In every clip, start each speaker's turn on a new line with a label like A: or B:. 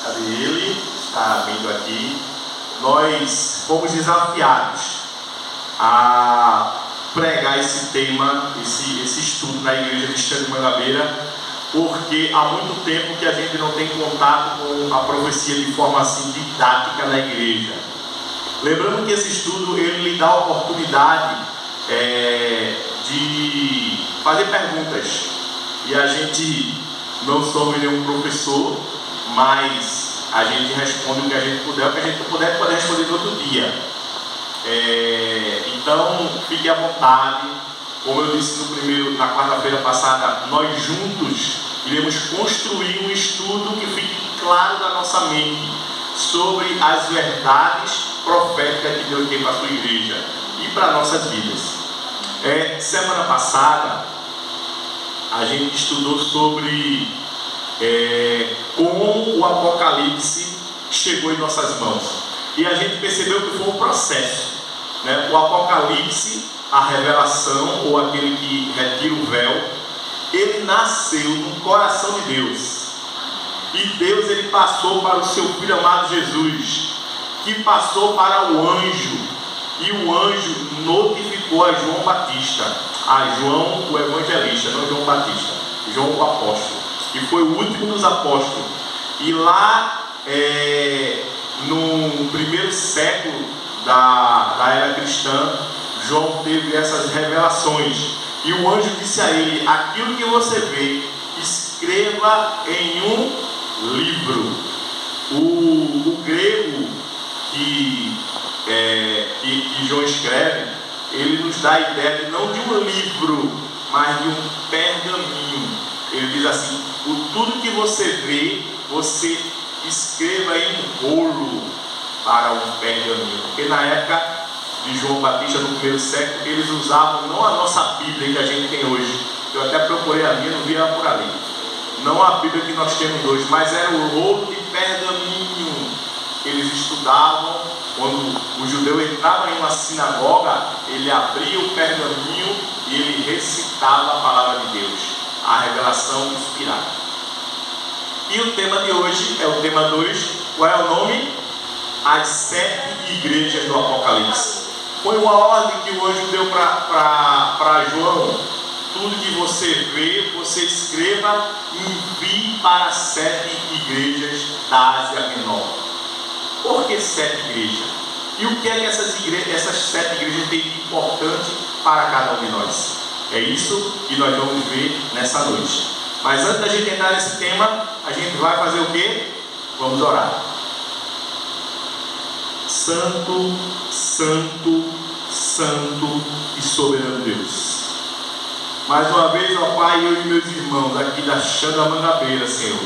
A: Cadê ele? Está vindo aqui. Nós fomos desafiados a pregar esse tema, esse estudo na Igreja Cristã de Mangabeira, porque há muito tempo que a gente não tem contato com a profecia de forma assim didática na igreja. Lembrando que esse estudo ele lhe dá a oportunidade de fazer perguntas, e a gente não somos nenhum professor, mas a gente responde o que a gente puder, o que a gente puder pode responder no outro dia. Então fique à vontade. Como eu disse na quarta-feira passada, nós juntos iremos construir um estudo que fique claro da nossa mente sobre as verdades proféticas que Deus tem para a sua igreja e para nossas vidas. Semana passada a gente estudou sobre como o Apocalipse chegou em nossas mãos, e a gente percebeu que foi um processo, né? O Apocalipse, a revelação, ou aquele que retira o véu, ele nasceu no coração de Deus, e Deus ele passou para o seu filho amado Jesus, que passou para o anjo, e o anjo notificou a João Batista, a João o evangelista, não João Batista, João o apóstolo, que foi o último dos apóstolos. E lá no primeiro século da era cristã, João teve essas revelações, e o anjo disse a ele: aquilo que você vê, escreva em um livro. O grego que João escreve, ele nos dá a ideia de não de um livro, mas de um pergaminho. Ele diz assim: tudo que você vê, você escreva em um rolo para um pergaminho. Porque na época de João Batista, no primeiro século, eles usavam não a nossa Bíblia que a gente tem hoje. Eu até procurei a minha, não vi ela por ali. Não a Bíblia que nós temos hoje, mas era o rolo de pergaminho. Eles estudavam. Quando o judeu entrava em uma sinagoga, ele abria o pergaminho e ele recitava a palavra de Deus, a revelação inspirada. E o tema de hoje é o tema 2. Qual é o nome? As 7 igrejas do Apocalipse. Foi uma ordem que o anjo deu para João: tudo que você vê, você escreva e envie para as 7 igrejas da Ásia Menor. Por que 7 igrejas? E o que é que essas 7 igrejas têm de importante para cada um de nós? É isso que nós vamos ver nessa noite. Mas antes da gente entrar nesse tema, a gente vai fazer o quê? Vamos orar. Santo, santo, santo e soberano Deus, mais uma vez, ó Pai, eu e meus irmãos aqui da Xanda Mangabeira, Senhor,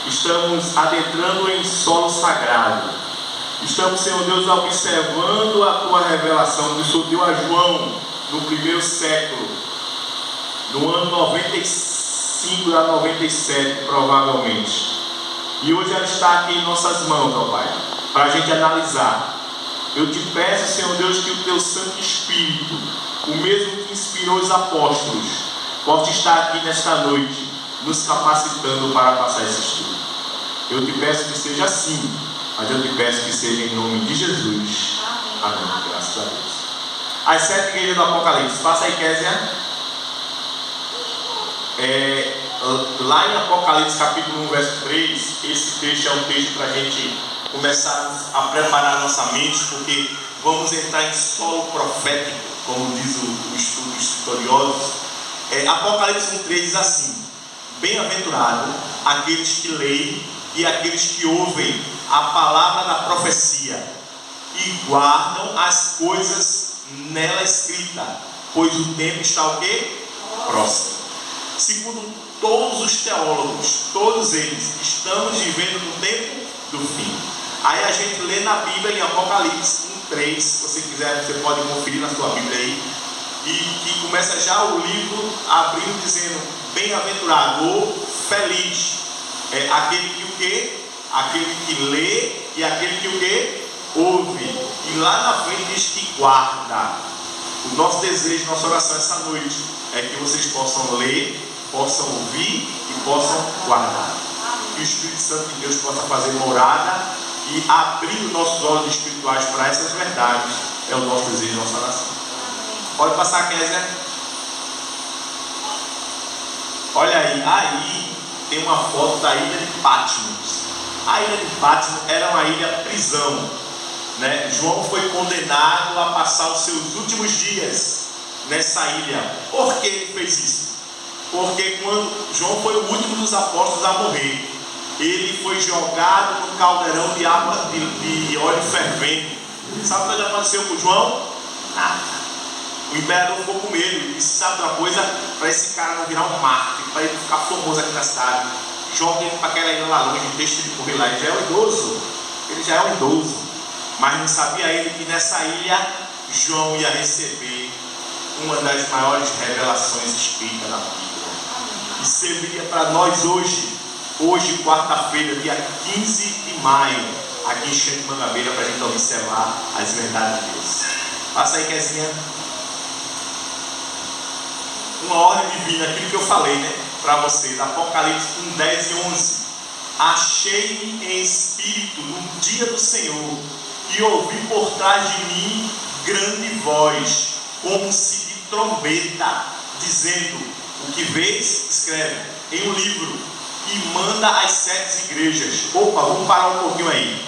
A: estamos adentrando em solo sagrado. Estamos, Senhor Deus, observando a Tua revelação que o Senhor deu a João no primeiro século, no ano 95 a 97, provavelmente. E hoje ela está aqui em nossas mãos, ó Pai, para a gente analisar. Eu te peço, Senhor Deus, que o Teu Santo Espírito, o mesmo que inspirou os apóstolos, possa estar aqui nesta noite, nos capacitando para passar esse estudo. Eu te peço que seja assim, mas eu te peço que seja em nome de Jesus. Amém. Graças a Deus. As 7 igrejas do Apocalipse. Passa aí, Kézia. Lá em Apocalipse capítulo 1, verso 3, esse texto é um texto para a gente começar a preparar a nossa mente, porque vamos entrar em solo profético, como diz o estudo dos estudiosos. Apocalipse 1,3 diz assim: bem-aventurado aqueles que leem e aqueles que ouvem a palavra da profecia e guardam as coisas nela escritas, pois o tempo está o quê? Próximo. Segundo todos os teólogos, todos eles, estamos vivendo no tempo do fim. Aí a gente lê na Bíblia, em Apocalipse 1,3, se você quiser, você pode conferir na sua Bíblia aí, e que começa já o livro abrindo dizendo: bem-aventurado ou feliz é aquele que o quê? Aquele que lê e aquele que o quê? Ouve. E lá na frente diz que guarda. O nosso desejo, nossa oração essa noite é que vocês possam ler, possam ouvir e possam guardar. que o Espírito Santo de Deus possa fazer morada e abrir os nossos olhos espirituais para essas verdades. É o nosso desejo, nossa oração. Pode passar, Kézia. Olha aí tem uma foto da ilha de Patmos. A ilha de Patmos era uma ilha prisão, né? João foi condenado a passar os seus últimos dias nessa ilha. Por que ele fez isso? Porque quando João foi o último dos apóstolos a morrer, ele foi jogado no caldeirão de água de óleo fervente. Sabe o que aconteceu com João? Nada. O imperador ficou com medo e disse: sabe uma coisa? Para esse cara não virar um mártir, para ele ficar famoso aqui na cidade, joga ele para aquela ilha lá longe, deixa ele correr lá. Ele já é um idoso. Ele já é um idoso. Mas não sabia ele que nessa ilha João ia receber uma das maiores revelações escritas na Bíblia. E serviria para nós hoje, quarta-feira, dia 15 de maio, aqui em Xande Mangabeira, para a gente observar as verdades de Deus. Passa aí, Kezinha. Uma ordem divina, aquilo que eu falei, né, para vocês, Apocalipse 1, 10 e 11. Achei-me em espírito no dia do Senhor e ouvi por trás de mim grande voz, como se de trombeta, dizendo: o que vês, escreve em um livro e manda às 7 igrejas. Opa, vamos parar um pouquinho aí,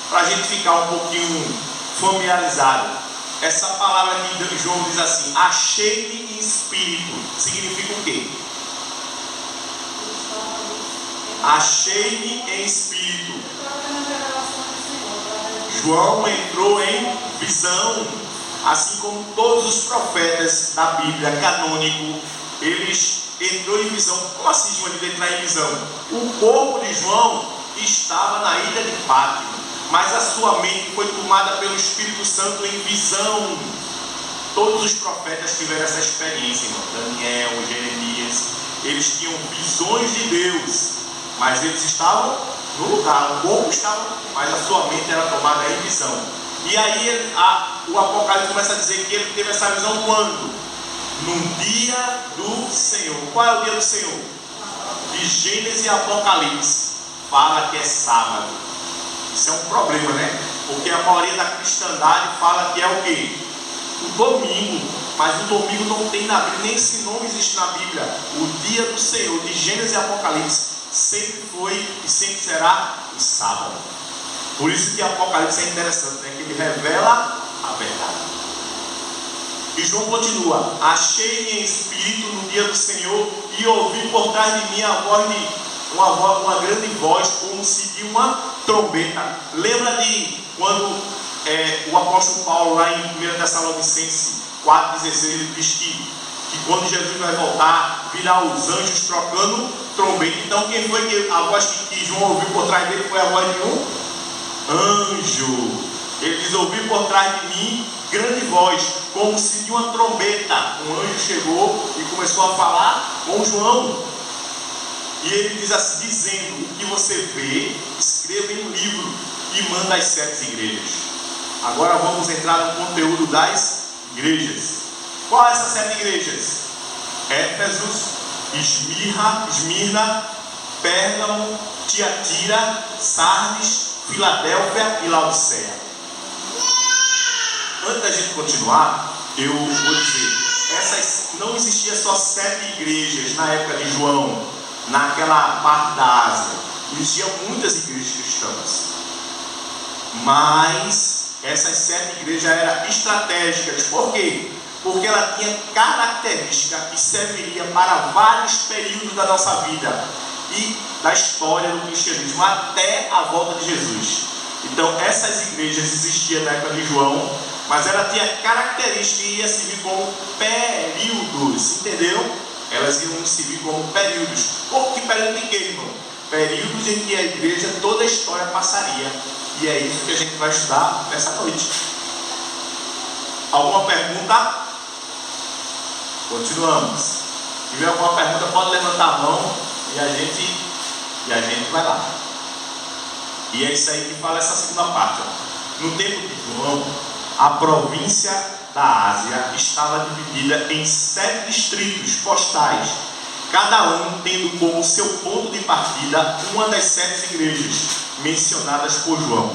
A: para a gente ficar um pouquinho familiarizado. Essa palavra que João diz assim: achei-me em espírito, significa o quê? Achei-me em espírito. João entrou em visão, assim como todos os profetas da Bíblia canônico, eles entrou em visão. Como assim, João, ele entrar em visão? O corpo de João estava na ilha de Patmos, mas a sua mente foi tomada pelo Espírito Santo em visão. Todos os profetas tiveram essa experiência, irmão. Daniel, Jeremias, eles tinham visões de Deus, mas eles estavam no lugar, o corpo estava, mas a sua mente era tomada em visão. E aí o Apocalipse começa a dizer que ele teve essa visão quando? No dia do Senhor. Qual é o dia do Senhor? De Gênesis e Apocalipse fala que é sábado. Isso é um problema, né? Porque a maioria da cristandade fala que é o quê? O domingo. Mas o domingo não tem na Bíblia, nem esse nome existe na Bíblia. O dia do Senhor, de Gênesis e Apocalipse, sempre foi e sempre será o sábado. Por isso que Apocalipse é interessante, né? Que ele revela a verdade. E João continua: achei-me em espírito no dia do Senhor e ouvi por trás de mim a voz de uma grande voz, como se de uma trombeta. Lembra de quando o apóstolo Paulo, lá em 1 Tessalonicenses 4,16, ele diz que quando Jesus vai voltar, virá os anjos trocando trombeta. Então quem foi que a voz que João ouviu por trás dele? Foi a voz de um anjo. Ele diz: ouvi por trás de mim grande voz, como se de uma trombeta. Um anjo chegou e começou a falar com João. E ele diz assim, dizendo: o que você vê, escreva em um livro e manda às 7 igrejas. Agora vamos entrar no conteúdo das igrejas. Quais essas 7 igrejas? Éfeso, Esmirna, Pérgamo, Tiatira, Sardes, Filadélfia e Laodiceia. Antes da gente continuar, eu vou dizer, não existia só 7 igrejas na época de João, naquela parte da Ásia. Existiam muitas igrejas cristãs, mas essas 7 igrejas eram estratégicas. Por quê? Porque ela tinha característica que serviria para vários períodos da nossa vida e da história do cristianismo até a volta de Jesus. Então essas igrejas existiam na época de João, mas ela tinha características e ia servir como períodos, entendeu? Elas iam servir como períodos. Por que período de quê, irmão? Períodos em que a igreja, toda a história passaria. E é isso que a gente vai estudar nessa noite. Alguma pergunta? Continuamos. Se tiver alguma pergunta, pode levantar a mão e a gente vai lá. E é isso aí que fala essa segunda parte. No tempo de João, a província da Ásia estava dividida em 7 distritos postais, cada um tendo como seu ponto de partida uma das 7 igrejas mencionadas por João.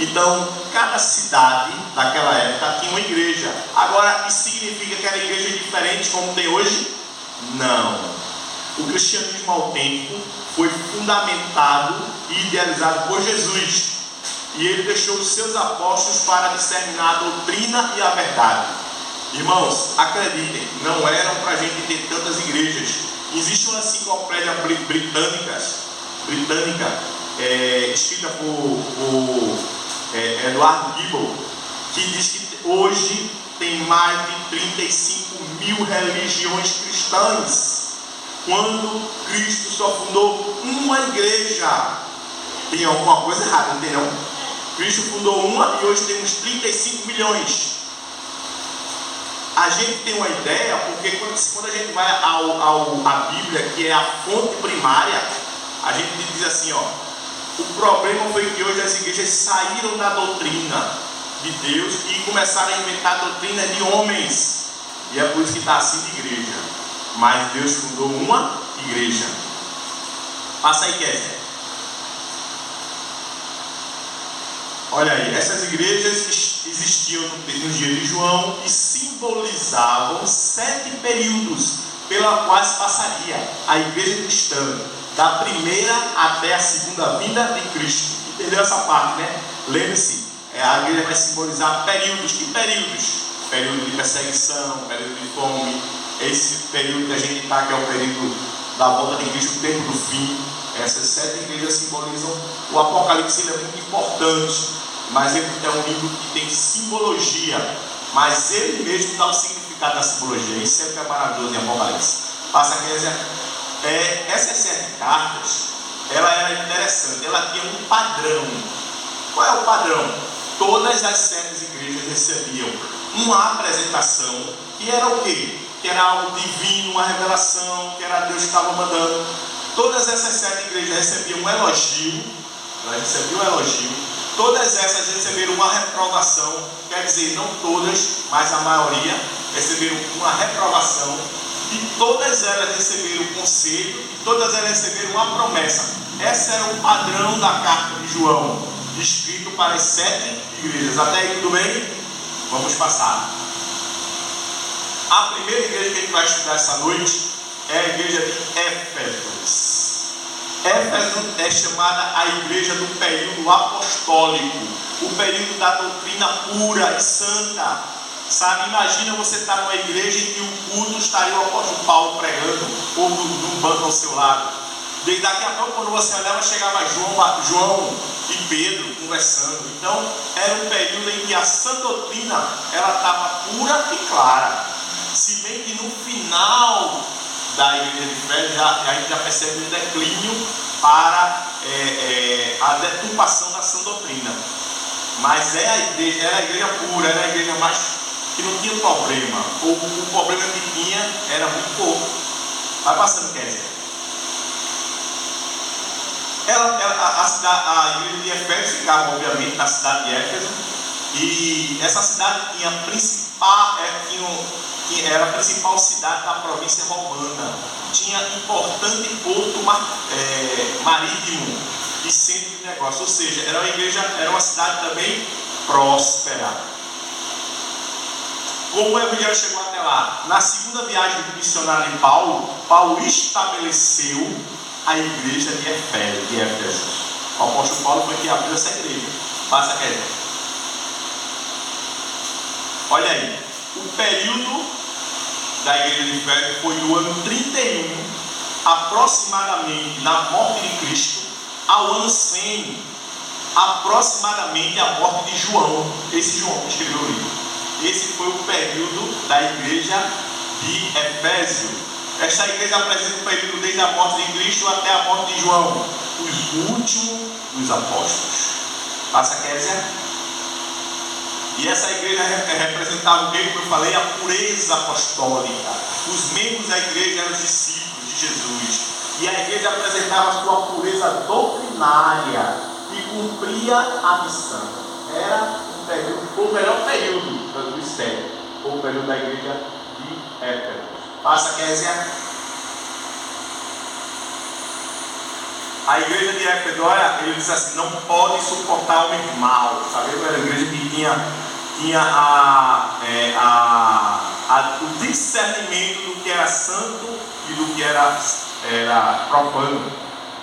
A: Então, cada cidade daquela época tinha uma igreja. Agora, isso significa que era igreja diferente como tem hoje? Não. O cristianismo autêntico foi fundamentado e idealizado por Jesus. E ele deixou os seus apóstolos para disseminar a doutrina e a verdade. Irmãos, acreditem, não eram para a gente ter tantas igrejas. Existe uma enciclopédia britânica, escrita por Edward Gibbon, que diz que hoje tem mais de 35 mil religiões cristãs, quando Cristo só fundou uma igreja. Tem alguma coisa errada, não tem não? Cristo fundou uma e hoje temos 35 milhões. A gente tem uma ideia, porque quando a gente vai à Bíblia, que é a fonte primária, a gente diz assim, ó, o problema foi que hoje as igrejas saíram da doutrina de Deus e começaram a inventar doutrina de homens. E é por isso que está assim de igreja. Mas Deus fundou uma igreja. Passa aí, Kézia. Olha aí, essas igrejas existiam no dia de João e simbolizavam 7 períodos pela quais passaria a igreja cristã, da primeira até a segunda vinda de Cristo. Entendeu essa parte, né? Lembre-se, a igreja vai simbolizar períodos. Que períodos? Período de perseguição, período de fome, esse período que a gente está, que é o período da volta de Cristo, o tempo do fim. Essas 7 igrejas simbolizam. O Apocalipse, ele é muito importante, mas ele é um livro que tem simbologia, mas ele mesmo dá o significado da simbologia. Isso é o que é maravilhoso em Apocalipse. Passa aqui, essas 7 cartas, ela era interessante, ela tinha um padrão. Qual é o padrão? Todas as 7 igrejas recebiam uma apresentação, que era o quê? Que era algo divino, uma revelação, que era Deus que estava mandando. Todas essas 7 igrejas recebiam um elogio, elas recebiam um elogio. Todas essas receberam uma reprovação, quer dizer, não todas, mas a maioria receberam uma reprovação. E todas elas receberam um conselho, e todas elas receberam uma promessa. Esse era o padrão da carta de João, escrito para as 7 igrejas. Até aí tudo bem? Vamos passar. A primeira igreja que a gente vai estudar essa noite é a igreja de Éfeso. Éfeso é chamada a igreja do período apostólico, o período da doutrina pura e santa. Sabe, imagina você estar numa igreja em que o culto estaria o apóstolo Paulo pregando, ou num banco ao seu lado. Desde daqui a pouco, quando você olhava, chegava João e Pedro conversando. Então, era um período em que a sã doutrina ela estava pura e clara. Se bem que no final da igreja de Éfeso, a gente já percebe um declínio para a deturpação da sã doutrina. Mas era a igreja pura, era a igreja mais que não tinha problema. O problema que tinha era muito pouco. Vai passando, Kézia. A igreja de Éfeso ficava, obviamente, na cidade de Éfeso. E essa cidade era a principal cidade da província romana. Tinha importante porto marítimo e centro de negócio. Ou seja, era uma cidade também próspera. Como o evangelho chegou até lá? Na segunda viagem do missionário de Paulo estabeleceu a igreja de Éfeso. O apóstolo Paulo foi que abriu essa igreja. Passa aqui. Olha aí, o período da igreja de Éfeso foi do ano 31, aproximadamente na morte de Cristo, ao ano 100, aproximadamente a morte de João. Esse João que escreveu o livro. Esse foi o período da igreja de Éfeso. Esta igreja apresenta o período desde a morte de Cristo até a morte de João, os últimos dos apóstolos. Passa a Kézia. E essa igreja representava o que eu falei? A pureza apostólica. Os membros da igreja eram os discípulos de Jesus. E a igreja apresentava a sua pureza doutrinária e cumpria a missão. Era o melhor período dos 7, o período da igreja de Éfeso. Passa, Kézia. A igreja de Éfeso, olha, ele diz assim, não pode suportar homens maus, sabe? Era a igreja que tinha o discernimento do que era santo e do que era profano,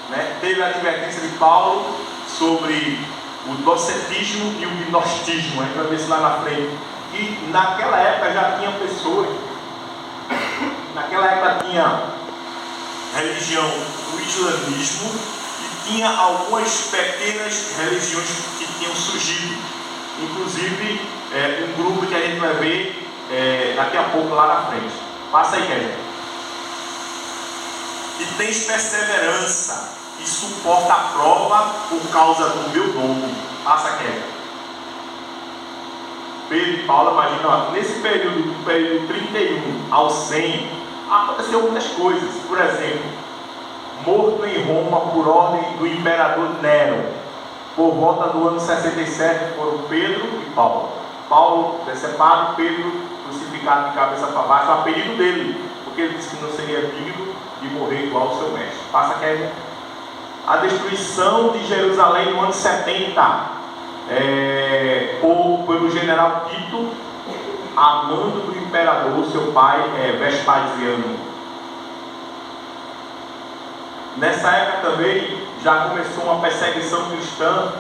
A: né? Teve a advertência de Paulo sobre o docetismo e o gnostismo, a gente vai ver isso lá na frente. E naquela época já tinha pessoas, naquela época tinha religião, o islamismo, e tinha algumas pequenas religiões que tinham surgido, inclusive um grupo que a gente vai ver daqui a pouco lá na frente. Passa aí, Kevin. E tens perseverança e suporta a prova por causa do meu nome. Passa, Kevin. Pedro e Paulo, imagina, ó, nesse período, do período 31 ao 100, aconteceu muitas coisas. Por exemplo, morto em Roma por ordem do imperador Nero, por volta do ano 67, foram Pedro e Paulo. Paulo decepado, Pedro crucificado de cabeça para baixo, a pedido dele, porque ele disse que não seria digno de morrer igual ao seu mestre. Passa, Kevin. A destruição de Jerusalém no ano 70, pelo general Tito, a mando do imperador, seu pai, Vespasiano. Nessa época também já começou uma perseguição cristã,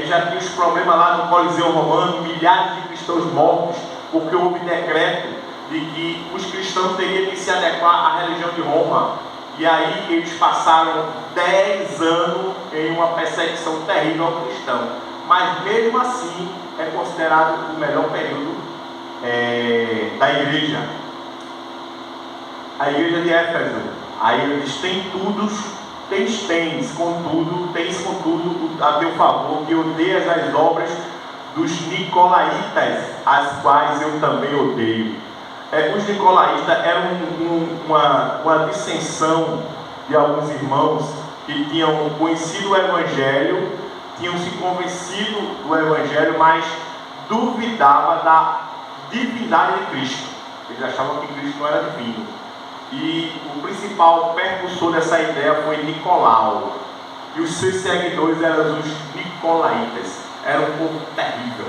A: e já tinha os problemas lá no Coliseu Romano, milhares de cristãos mortos, porque houve decreto de que os cristãos teriam que se adequar à religião de Roma. E aí eles passaram 10 anos em uma perseguição terrível ao cristão. Mas mesmo assim é considerado o melhor período da igreja. A igreja de Éfeso, aí ele diz, tens contudo a teu favor, que odeias as obras dos nicolaítas, as quais eu também odeio. Os nicolaítas eram uma dissensão de alguns irmãos que tinham conhecido o Evangelho, tinham se convencido do Evangelho, mas duvidavam da divindade de Cristo. Eles achavam que Cristo não era divino. E o principal percussor dessa ideia foi Nicolau. E os seus seguidores eram os nicolaítas. Era um povo terrível.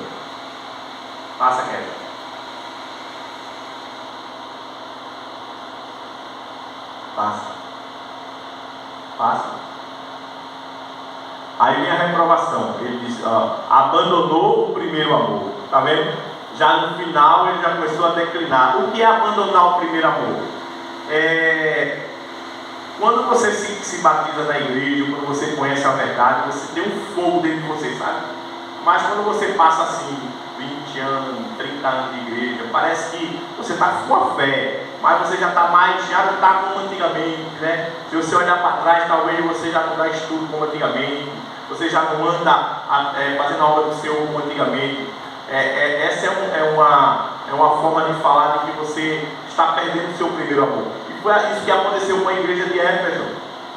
A: Passa, Kevin. Passa. Aí vem a reprovação. Ele diz, abandonou o primeiro amor. Está vendo? Já no final ele já começou a declinar. O que é abandonar o primeiro amor? Quando você se batiza na igreja, quando você conhece a verdade, você tem um fogo dentro de você, sabe? Mas quando você passa assim 20 anos, 30 anos de igreja, parece que você está com a fé, mas você já não está como antigamente, né? Se você olhar para trás, talvez você já não dá estudo como antigamente, você já não anda fazendo a obra do Senhor como antigamente. Essa é uma forma de falar de que você está perdendo o seu primeiro amor. E foi isso que aconteceu com a igreja de Éfeso,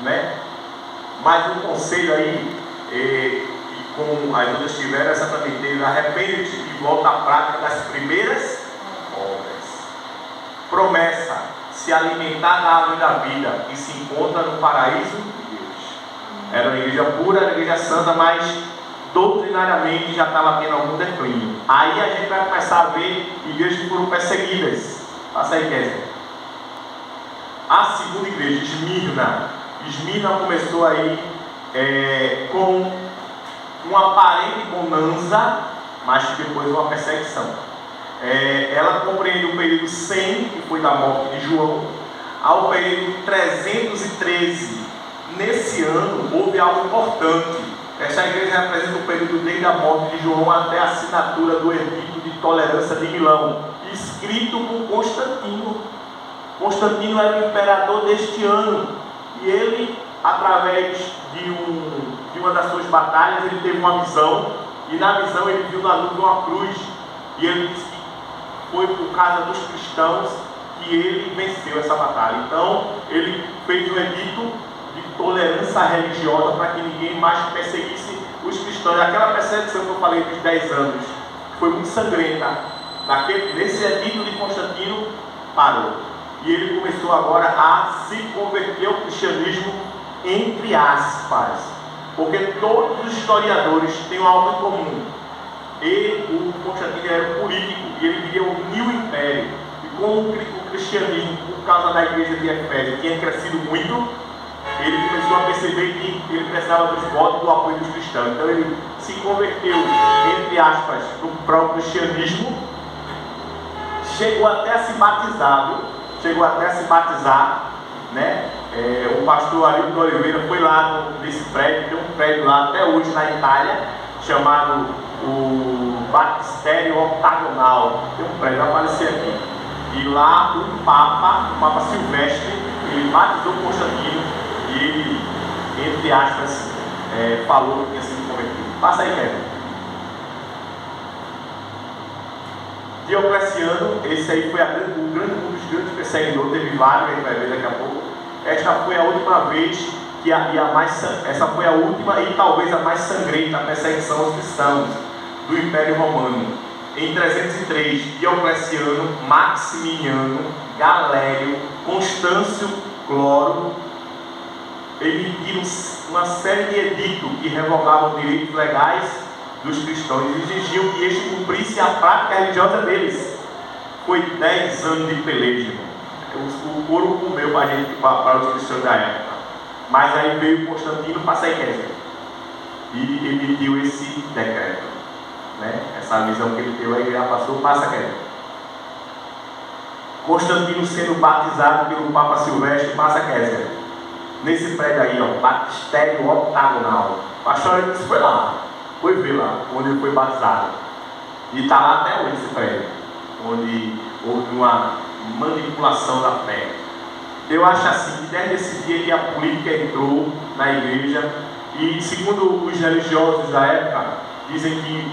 A: né? Mas um conselho aí, como as outras tiveram, essa também teve: arrepende-te e volta à prática das primeiras obras. Promessa: se alimentar da árvore da vida, que se encontra no paraíso de Deus. Era uma igreja pura, era uma igreja santa, mas doutrinariamente já estava tendo algum declínio. Aí a gente vai começar a ver igrejas que foram perseguidas. Passa aí, Kézia. A segunda igreja, Esmirna começou aí com uma aparente bonança, mas depois uma perseguição. Ela compreende o período 100, que foi da morte de João, ao período 313. Nesse ano houve algo importante. Esta igreja representa o período desde a morte de João até a assinatura do Edito de Tolerância de Milão, escrito por Constantino. Constantino era o imperador deste ano, e ele, através de uma das suas batalhas, ele teve uma visão, e na visão ele viu na nuvem uma cruz, e ele disse que foi por causa dos cristãos que ele venceu essa batalha. Então ele fez um edito de tolerância religiosa para que ninguém mais perseguisse os cristãos. Aquela perseguição que eu falei dos 10 anos foi muito sangrenta. Nesse edito de Constantino parou, e ele começou agora a se converter ao cristianismo entre aspas, porque todos os historiadores têm algo em comum. O Constantino era político e ele queria unir o império. E como o cristianismo, por causa da igreja de Efésio, tinha crescido muito, ele começou a perceber que ele precisava dos votos e do apoio dos cristãos. Então ele se converteu, entre aspas, para o cristianismo, chegou até a se batizar, né? O pastor Arilton de Oliveira foi lá nesse prédio, tem um prédio lá até hoje na Itália, chamado o Batistério Octagonal. Tem um prédio, vai aparecer aqui. E lá o Papa Silvestre, ele batizou Constantino e ele, entre aspas, falou que tinha sido convertido. Passa aí, Kevin. Diocleciano, esse aí foi um dos grandes perseguidores, teve vários, a gente vai ver daqui a pouco. Esta foi a última vez essa foi a última e talvez a mais sangrenta perseguição aos cristãos do Império Romano. Em 303, Diocleciano, Maximiano, Galério, Constâncio Cloro emitiram uma série de editos que revogavam direitos legais dos cristãos e exigiam que este cumprisse a prática religiosa deles. Foi 10 anos de peleja, irmão. O couro comeu para os cristãos da época. Mas aí veio Constantino para Sequésia e emitiu esse decreto, né? Essa visão que ele teve, aí já passou para Sequésia. Constantino sendo batizado pelo Papa Silvestre para Sequésia. Nesse prédio aí, ó, Batistério Octagonal. O pastor Arilton foi ver lá, onde ele foi batizado. E está lá até hoje esse prédio, onde houve uma manipulação da fé. Eu acho assim que desde esse dia que a política entrou na igreja, e segundo os religiosos da época, dizem que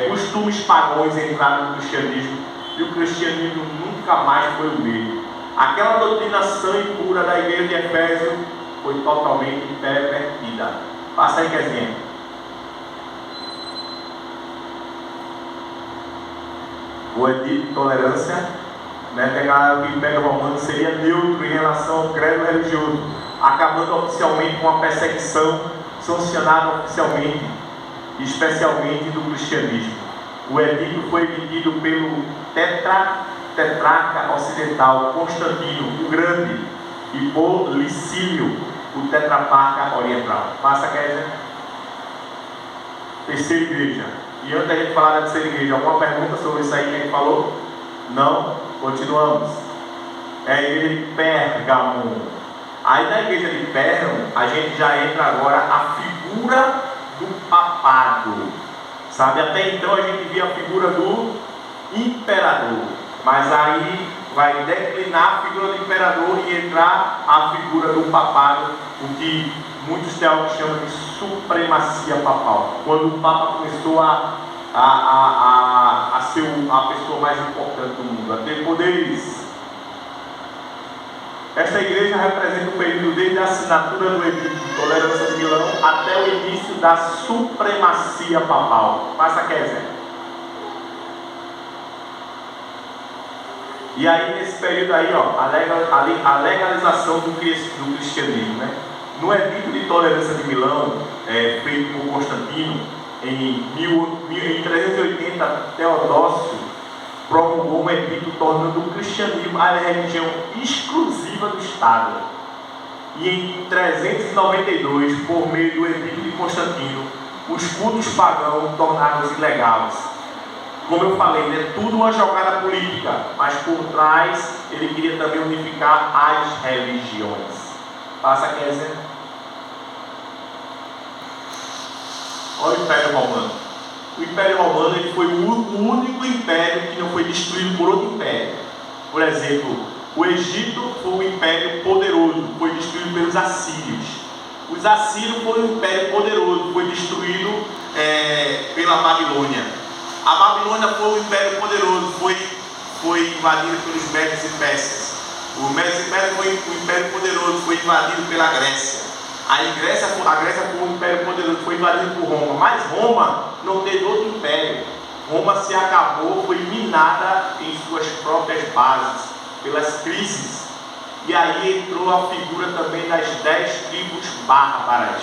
A: costumes pagãos entraram no cristianismo e o cristianismo nunca mais foi o mesmo. Aquela doutrina sã e pura da igreja de Efésio foi totalmente pervertida. Passa aí, Kezinha. O edito de tolerância, né, declarava que o Império Romano seria neutro em relação ao credo religioso, acabando oficialmente com a perseguição sancionada oficialmente, especialmente do cristianismo. O edito foi emitido pelo tetrarca ocidental Constantino o Grande e por Licínio, o tetrarca oriental. Passa, Kézia. Terceira igreja. E antes da gente falar da terceira igreja, alguma pergunta sobre isso aí que a gente falou? Não? Continuamos. É a igreja de Pérgamo. Aí na igreja de Pérgamo, a gente já entra agora a figura do papado. Sabe, até então a gente via a figura do imperador. Mas aí vai declinar a figura do imperador e entrar a figura do papado, o que muitos teólogos chamam de supremacia papal. Quando o Papa começou a ser a pessoa mais importante do mundo, a ter poderes. Esta igreja representa o período desde a assinatura do Edito de Tolerância de Milão até o início da supremacia papal. Passa, Kézia. E aí, nesse período aí, ó, a legalização do cristianismo, né? No Edito de Tolerância de Milão, feito por Constantino, em 380, Teodósio promulgou um edito tornando o cristianismo a religião exclusiva do Estado. E em 392, por meio do edito de Constantino, os cultos pagãos tornaram-se ilegais. Como eu falei, é tudo uma jogada política, mas por trás ele queria também unificar as religiões. Passa, Kézia. Olha o Império Romano. O Império Romano ele foi o único império que não foi destruído por outro império. Por exemplo, o Egito foi um império poderoso, foi destruído pelos assírios. Os assírios foram um império poderoso, foi destruído pela Babilônia. A Babilônia foi um império poderoso, foi invadido pelos Medes e Persas. O Medes e Persas foi um império poderoso, foi invadido pela Grécia. A Grécia foi um império poderoso, foi invadido por Roma. Mas Roma não teve outro império. Roma se acabou, foi minada em suas próprias bases, pelas crises. E aí entrou a figura também das 10 tribos bárbaras.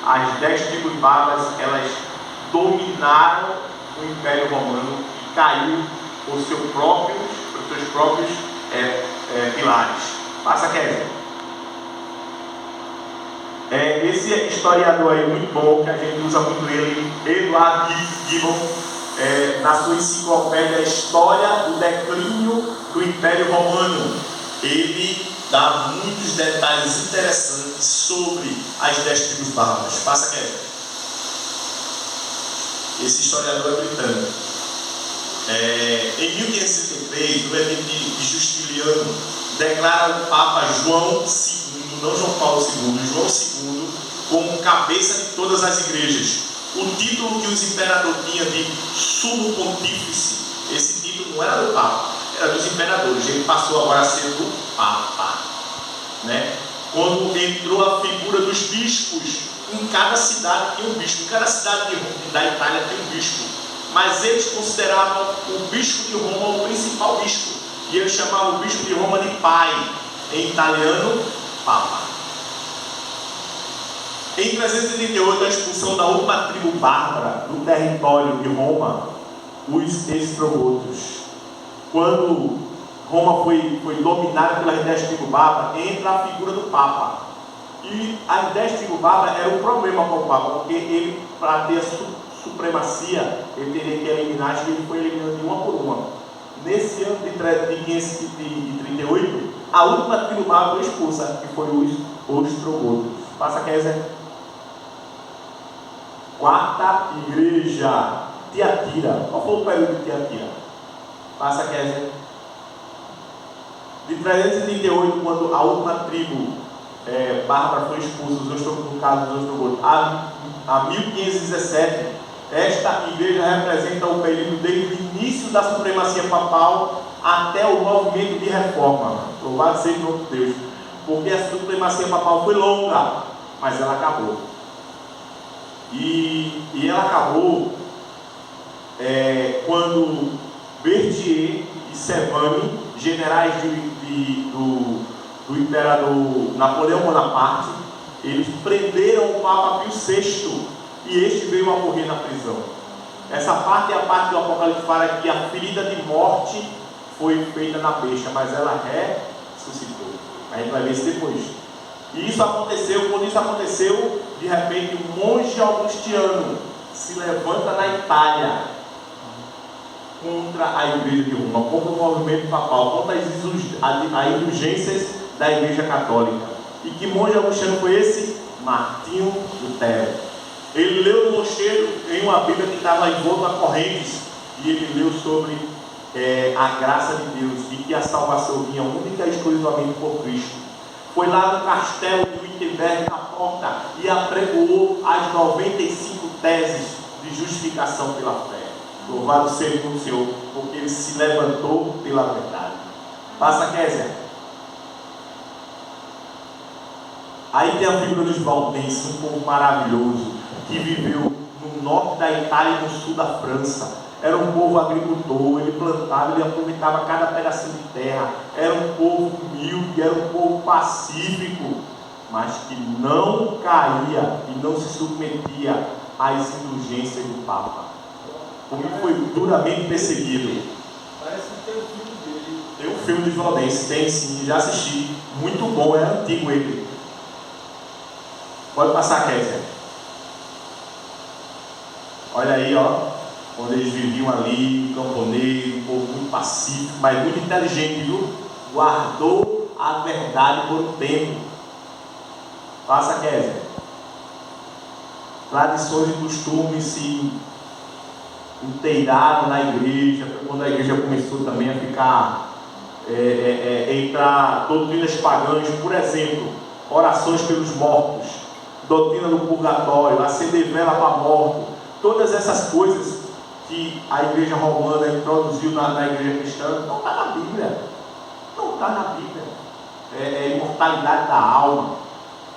A: As 10 tribos bárbaras, elas dominaram o Império Romano e caiu os seus próprios pilares. Passa, Kevin. Esse historiador aí muito bom, que a gente usa muito ele, Edward Gibbon, na sua enciclopédia História do Declínio do Império Romano, ele dá muitos detalhes interessantes sobre as 10 tribos bárbaras. Passa, Kevin. Esse historiador é britânico. Em 1533, o edito de Justiniano declara o Papa João II, não João Paulo II, João II, como cabeça de todas as igrejas. O título que os imperadores tinham de sumo pontífice, esse título não era do Papa, era dos imperadores. Ele passou agora a ser do Papa, né? Quando entrou a figura dos bispos, em cada cidade tinha um bispo, em cada cidade da Itália tem um bispo, mas eles consideravam o bispo de Roma o principal bispo, e eles chamavam o bispo de Roma de pai, em italiano, Papa. Em 338, a expulsão da última tribo bárbara do território de Roma, os ostrogotos. Quando Roma foi dominada pelas 10 tribos bárbaras, entra a figura do Papa. E as 10 tribos bárbaras eram um problema para o Papa, porque ele, para ter a supremacia, ele teria que eliminar, acho que ele foi eliminando de uma por uma. Nesse ano de 538, a última tribo bárbara foi expulsa, que foi os ostrogotos. Passa, Kézia. Quarta igreja, Tiatira. Qual foi o período de Tiatira? Passa, Kézia. De 338, quando a última tribo bárbara foi expulsa, no caso dos ostrogotos, a 1517, esta igreja representa o período desde o início da supremacia papal até o movimento de reforma. Louvado seja o nome de Deus. Porque a supremacia papal foi longa, mas ela acabou. E ela acabou quando Berthier e Sevane, generais do imperador Napoleão Bonaparte, eles prenderam o Papa Pio VI e este veio a morrer na prisão. Essa parte é a parte do Apocalipse, fala que a ferida de morte foi feita na besta, mas ela ressuscitou. A gente vai ver isso depois. E isso aconteceu, quando isso aconteceu, de repente um monge augustiano se levanta na Itália contra a igreja de Roma, contra o movimento papal, contra as indulgências da igreja católica. E que monge augustiano foi esse? Martinho Lutero. Ele leu no mosteiro em uma Bíblia que estava envolta a correntes, e ele leu sobre a graça de Deus e que a salvação vinha única e exclusivamente por Cristo. Foi lá no castelo de Wittenberg, na porta, e apregoou as 95 teses de justificação pela fé. Louvado seja o Senhor, porque ele se levantou pela verdade. Passa, Kézia. Aí tem a figura dos valdenses, um povo maravilhoso, que viveu no norte da Itália e no sul da França. Era um povo agricultor, ele plantava, ele aproveitava cada pedacinho de terra. Era um povo humilde, era um povo pacífico, mas que não caía e não se submetia às indulgências do Papa. Porque foi duramente perseguido.
B: Parece que tem um filme dele.
A: Tem um filme dos valdenses, tem sim, já assisti. Muito bom, é antigo ele. Pode passar, Kézia. Olha aí, ó. Quando eles viviam ali, camponês, um povo muito pacífico, mas muito inteligente, viu? Guardou a verdade por um tempo. Passa, Kézia. Tradições e costumes se inteiraram na igreja, quando a igreja começou também a ficar, entrar doutrinas pagãs, por exemplo, orações pelos mortos, doutrina do purgatório, acender vela para morto, todas essas coisas que a igreja romana introduziu na igreja cristã, não está na Bíblia. Não está na Bíblia. É imortalidade da alma,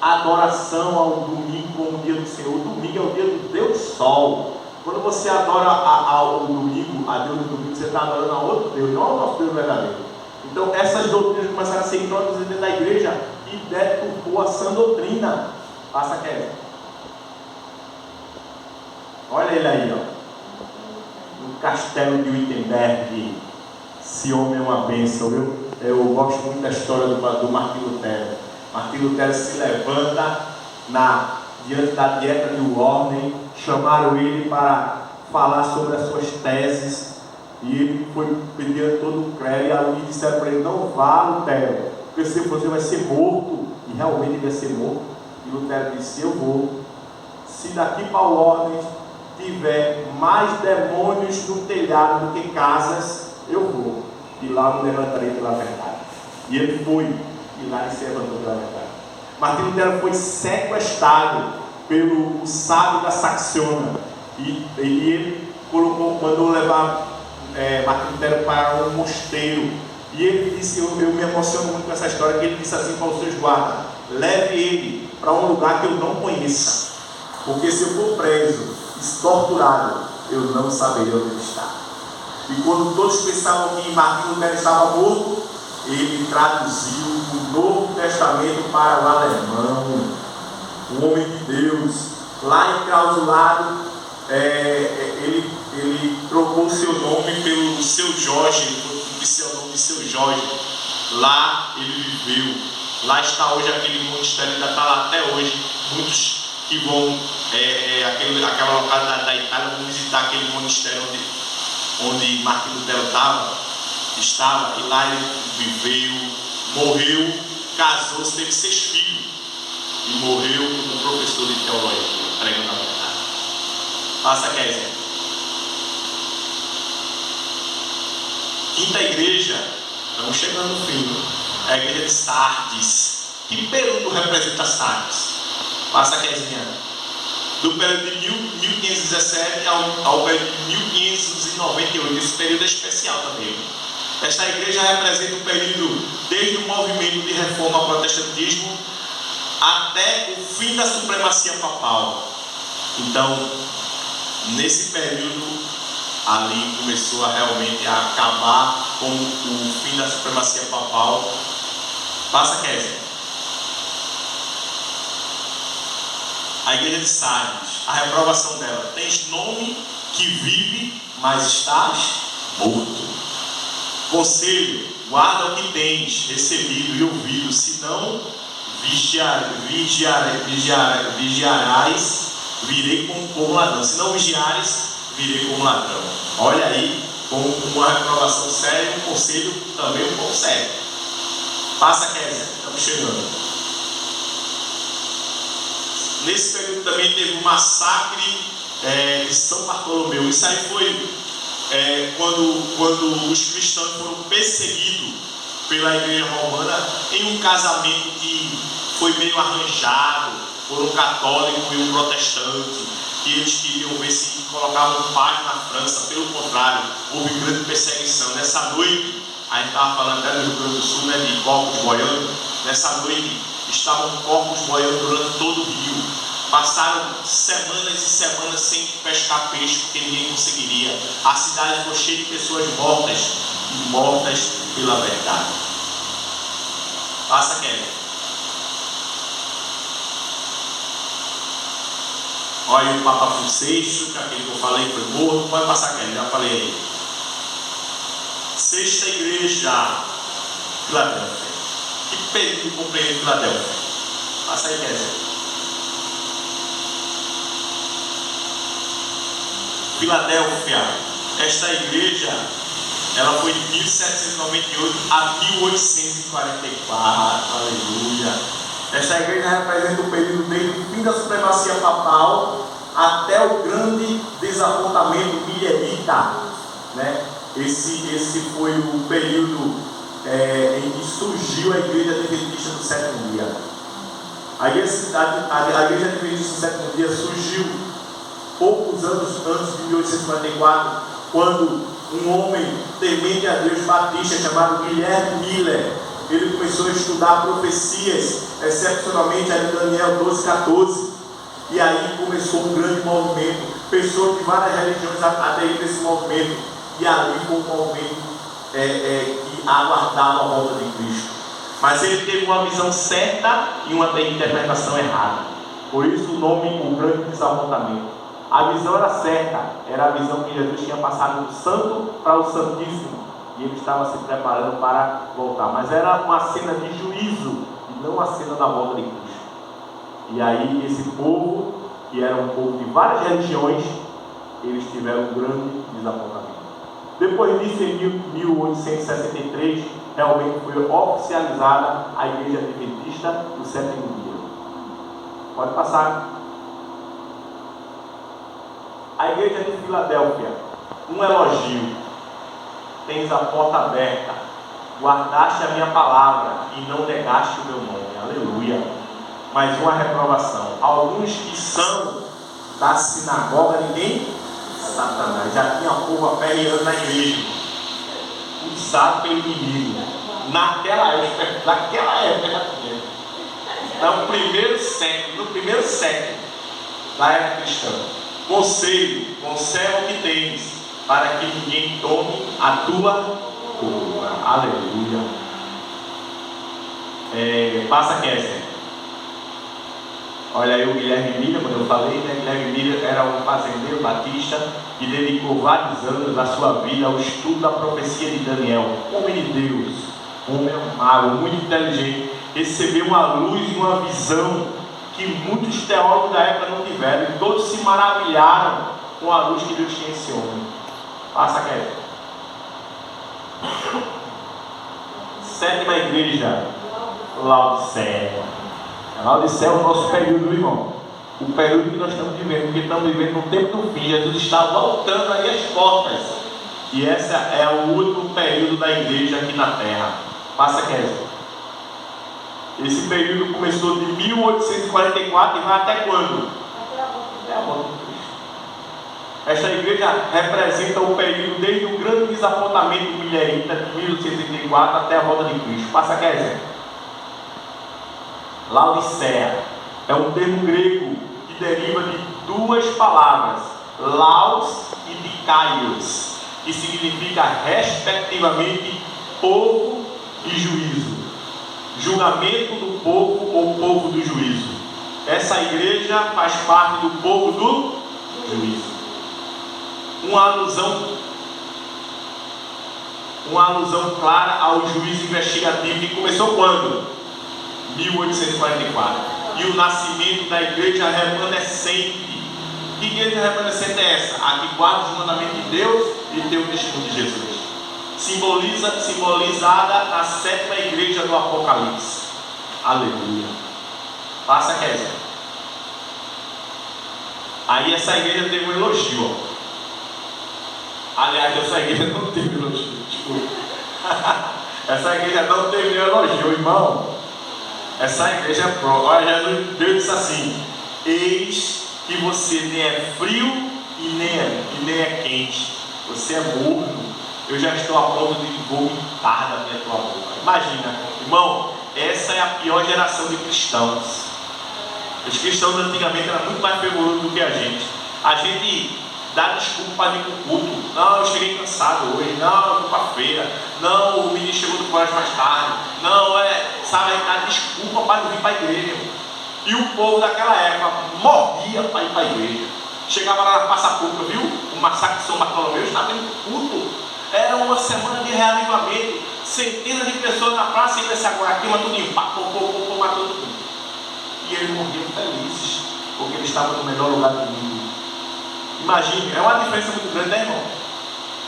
A: adoração ao domingo como dia do Senhor. O domingo é o dia do Deus Sol. Quando você adora ao domingo, a Deus do domingo, você está adorando a outro Deus, não ao nosso Deus verdadeiro. Então essas doutrinas começaram a ser introduzidas dentro da igreja e deturpou a sã doutrina. Passa, Kevin. Olha ele aí, ó. No castelo de Wittenberg. Esse homem é uma bênção, viu? Eu gosto muito da história do Martinho Lutero. Martinho Lutero se levanta diante da dieta de Warner. Chamaram ele para falar sobre as suas teses. E ele foi pedir todo o crédito. E ali disseram para ele: não vá, Lutero, porque se você vai ser morto. E realmente ele ia ser morto. E Lutero disse: eu vou. Se daqui para o Warner tiver mais demônios no telhado do que casas, eu vou. E lá me levantarei pela verdade. E ele foi. E lá ele se levantou pela verdade. Martinho Lutero foi sequestrado pelo sábio da Saxônia. E ele mandou levar Martinho Lutero para um mosteiro. E ele disse, eu me emociono muito com essa história, que ele disse assim para os seus guardas: leve ele para um lugar que eu não conheça, porque se eu for preso, torturado, eu não saberia onde ele está. E quando todos pensavam que Martinho Lutero estava morto, ele traduziu o Novo Testamento para o alemão. Um homem de Deus, lá enclausulado, ele trocou seu nome pelo Seu Jorge, o nome de Seu Jorge. Lá ele viveu. Lá está hoje aquele monastério, ainda está lá até hoje. Muitos que vão, aquela localidade da Itália, vão visitar aquele monastério onde Martinho Lutero estava, e lá ele viveu, morreu, casou-se, teve 6 filhos, e morreu como professor de teologia, pregando a verdade. Passa, Kézia. Quinta igreja, estamos chegando no fim, é a igreja de Sardes. Que período representa Sardes? Passa, Kézia. Do período de 1517 ao período de 1598, esse período é especial também. Esta igreja representa um período desde o movimento de reforma ao protestantismo até o fim da supremacia papal. Então, nesse período, ali começou realmente a acabar com o fim da supremacia papal. Passa, Kézia. A igreja de Sardes, a reprovação dela: tens nome que vive, mas estás morto. Conselho: guarda o que tens recebido e ouvido, senão vigiarás, virei como ladrão. Se não vigiares, virei como ladrão. Olha aí, com uma reprovação séria, um conselho também um pouco sério. Passa, Kézia, estamos chegando. Nesse período também teve um massacre de São Bartolomeu. Isso aí foi quando os cristãos foram perseguidos pela igreja romana em um casamento que foi meio arranjado por um católico e um protestante, que eles queriam ver se colocavam paz na França. Pelo contrário, houve grande perseguição. Nessa noite, a gente estava falando até no Rio Grande do Sul, de corpos boiando. Nessa noite estavam corpos boiando durante todo o rio. Passaram semanas e semanas sem pescar peixe, porque ninguém conseguiria. A cidade ficou cheia de pessoas mortas, e mortas pela verdade. Passa, Kevin. Olha o Papa Francisco, que aquele que eu falei foi morto. Pode passar, Kevin, já falei aí. Sexta igreja, Filadélfia. Que período compreende Filadélfia? Passa aí, Kevin. Filadélfia, esta igreja, ela foi de 1798 a 1844, aleluia. Esta igreja representa o período desde o fim da supremacia papal até o grande desapontamento milenita, né? Esse foi o período em que surgiu a igreja adventista do sétimo dia. A igreja adventista do sétimo dia surgiu poucos anos antes de 1854, quando um homem temente a Deus batista chamado Guilherme Miller, ele começou a estudar profecias, excepcionalmente a de Daniel 12:14, e aí começou um grande movimento. Pessoas de várias religiões aderiram a esse movimento, e ali foi um movimento que aguardavam a volta de Cristo. Mas ele teve uma visão certa e uma interpretação errada. Por isso o nome, o grande desapontamento. A visão era certa, era a visão que Jesus tinha passado do santo para o santíssimo. E ele estava se preparando para voltar. Mas era uma cena de juízo e não a cena da volta de Cristo. E aí esse povo, que era um povo de várias religiões, eles tiveram um grande desapontamento. Depois disso, em 1863, realmente foi oficializada a Igreja Adventista do Sétimo Dia. Pode passar. A Igreja de Filadélfia, um elogio. Tens a porta aberta, guardaste a minha palavra e não negaste o meu nome. Aleluia. Mais uma reprovação. Alguns que são da sinagoga de quem? Satanás. Já tinha povo aperreando na igreja, usado pelo inimigo. Naquela época. No primeiro século da era cristã. Conselho, conserva o que tens, para que ninguém tome a tua coroa. Aleluia. Passa, Kézia. Olha aí o Guilherme Miller, quando eu falei, né? Guilherme Miller era um fazendeiro batista que dedicou vários anos da sua vida ao estudo da profecia de Daniel. Homem de Deus, homem amável, muito inteligente, recebeu uma luz e uma visão que muitos teólogos da época não tiveram, e todos se maravilharam com a luz que Deus tinha esse homem. Passa, Kevin. Sétima igreja, Laodiceia. Laodiceia é o nosso período, irmão. O período que nós estamos vivendo, porque estamos vivendo no tempo do fim. Jesus está voltando aí às portas. E esse é o último período da igreja aqui na terra. Passa, Kevin. Esse período começou de 1844 e vai até quando? Até a volta de Cristo. Esta igreja representa o período desde o grande desapontamento milerita de 1884 até a volta de Cristo. Passa, Kézia. Laodiceia é um termo grego que deriva de duas palavras, laos e dikaios, que significa respectivamente povo e juízo. Julgamento do povo ou povo do juízo. Essa igreja faz parte do povo do juízo. Uma alusão clara ao juízo investigativo que começou quando? 1844. E o nascimento da igreja remanescente. Que igreja remanescente é essa? A que guarda os mandamentos de Deus e tem o testemunho de Jesus. Simbolizada na sétima igreja do Apocalipse. Aleluia. Passa, Kézia. Aí essa igreja teve um elogio, ó. Aliás, essa igreja não teve elogio. Desculpa. Essa igreja não teve elogio, irmão. Essa igreja é pró. Olha, Deus disse assim: eis que você nem é frio e nem é quente. Você é morno. Eu já estou a ponto de vomitar da minha tua boca. Imagina, irmão, essa é a pior geração de cristãos. Os cristãos antigamente eram muito mais fervorosos do que a gente. A gente dá desculpa para vir para o culto. Não, eu cheguei cansado hoje. Não, eu vou para a feira. Não, o menino chegou do colégio mais tarde. Não, sabe, a gente dá desculpa para não vir para a igreja. E o povo daquela época morria para ir para a igreja. Chegava lá na Praça Pública, viu? O massacre de São Bartolomeu estava tendo culto. Era uma semana de reavivamento. Centenas de pessoas na praça, ainda se agora aqui, matou tudo, matou tudo. E eles morriam felizes, porque eles estavam no melhor lugar do mundo. Imagine, é uma diferença muito grande, né, irmão?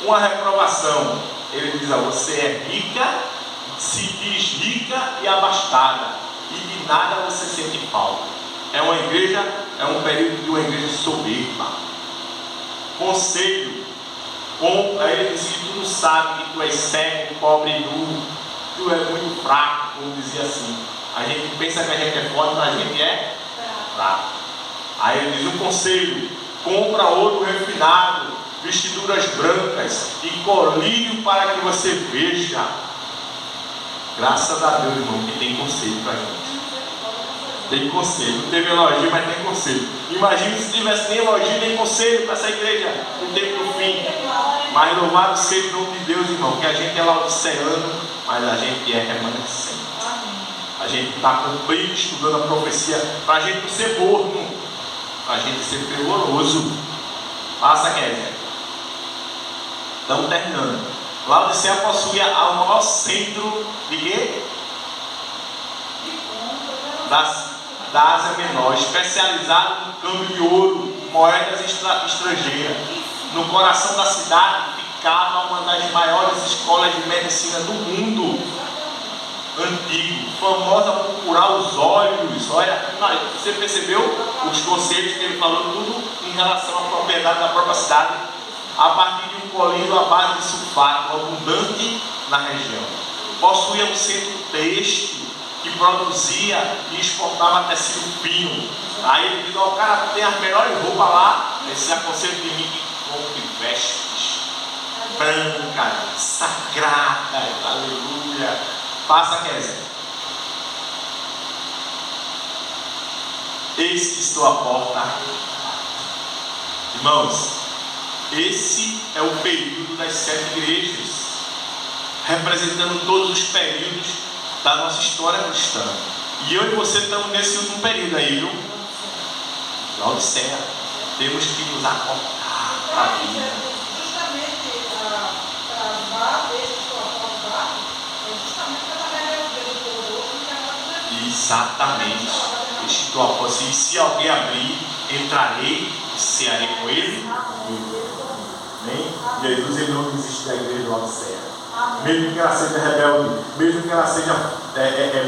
A: Uma reprovação. Ele diz: você é rica, se diz rica e abastada, e de nada você sente falta. É uma igreja, é um período de uma igreja soberba. Conselho. Aí ele diz que tu não sabe que tu és cego, pobre e nu, tu és muito fraco, como dizia assim. A gente pensa que a gente é forte, mas a gente é fraco. Aí ele diz: um conselho: compra ouro refinado, vestiduras brancas e colírio para que você veja. Graças a Deus, irmão, que tem conselho para a gente. Tem conselho. Não teve elogio, mas tem conselho. Imagina se tivesse nem elogio nem conselho para essa igreja no tempo do fim. Mas louvado seja o nome de Deus, irmão, que a gente é laodiceano, mas a gente é remanescente. A gente está cumprindo, estudando a profecia, para a gente não ser morno, para a gente ser fervoroso. Passa, Kézia. Estamos terminando. Laodiceia possui o maior centro de quê? Da Ásia Menor, especializado no câmbio de ouro, moedas estrangeiras. No coração da cidade ficava uma das maiores escolas de medicina do mundo antigo, famosa por curar os olhos. Olha, você percebeu os conceitos que ele falou, tudo em relação à propriedade da própria cidade, a partir de um colírio à base de sulfato, abundante na região. Possuía um centro têxtil que produzia e exportava tecido fino. Aí ele diz: ó, o cara tem as melhores roupas lá, esse aconselho de mim que compre vestes brancas, sagradas, aleluia. Passa, Kézia. Eis que estou à porta. Irmãos, esse é o período das 7 igrejas, representando todos os períodos da nossa história cristã. E eu e você estamos nesse último período aí, viu? Laodiceia. Temos que nos acordar para a vida.
C: Justamente para esse que estou acordado, é justamente para trabalhar o dedo do outro e agora.
A: Exatamente. Estou a porta. Se alguém abrir, entrarei e cearei com ele. Amém? Jesus, ele não desiste da igreja de Laodiceia. Mesmo que ela seja rebelde, mesmo que ela seja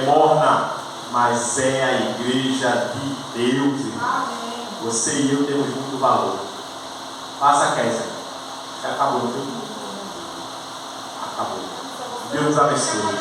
A: morna, mas é a igreja de Deus, irmão. Você e eu temos muito valor. Passa, Kézia. Já acabou, viu? Acabou. Deus nos abençoe.